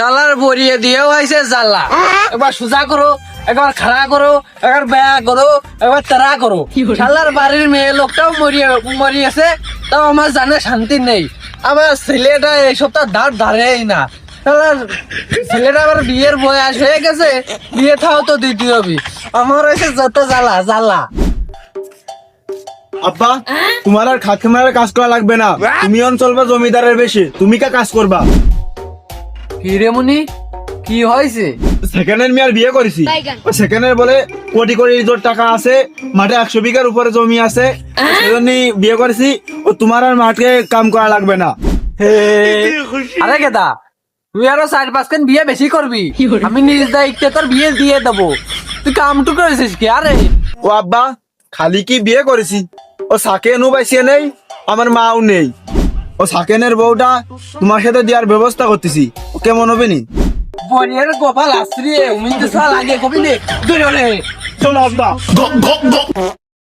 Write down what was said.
শালার বরিয়ে দিয়েও আইছে জ্বালা। একবার সোজা করো, একবার খাড়া করো, একবার বেয়া করো, একবার তারা করো। শালার বাড়ির মেয়ে লোকটাও মরিয়েছে, তাও আমার জানে শান্তি নেই। আমার ছেলেটা এই সপ্তাহ ধারেই না। শালার ছেলেটা আবার বিয়ের বয়স হয়ে গেছে, বিয়ে থাও তো দিতে হবে। আমার হয়েছে যত জ্বালা জ্বালা। আব্বা তোমার আর খাত খামারের কাজ করা লাগবে না, তুমি অঞ্চল বা জমিদারের বেশি, তুমি কা কাজ করবা। কি রে মুনি, কি হয়েছে? সেকেন্ডের মেয়ের বিয়ে করেছি, ওই সেকেন্ডের বলে কোটি কোটি ইজোর টাকা আছে, মাঠে 100 বিঘার উপরে জমি আছে, সেজন্যই বিয়ে করেছি। ও তোমার আর মাঠে কাম করা লাগবে না। আরে গেদা, তুই আরো 4-5 বিয়ে বেশি করবি, আমি নিজ দায়িত্বে তোর বিয়ে দিয়ে দেবো। তুই কামটু করেছিস কি? আরে ও আব্বা খালি কি বিয়ে করেছি, ও সাকেনও বাইসিয়ে নেই, আমার মাও নেই। ও সাকেনের বউটা তোমার সাথে দেওয়ার ব্যবস্থা করতেছি, ও কেমন হবে নি? বনিয়ার গোপাল আশ্রিয়ে উমিন লাগে কবি নে, চলো আব্বা।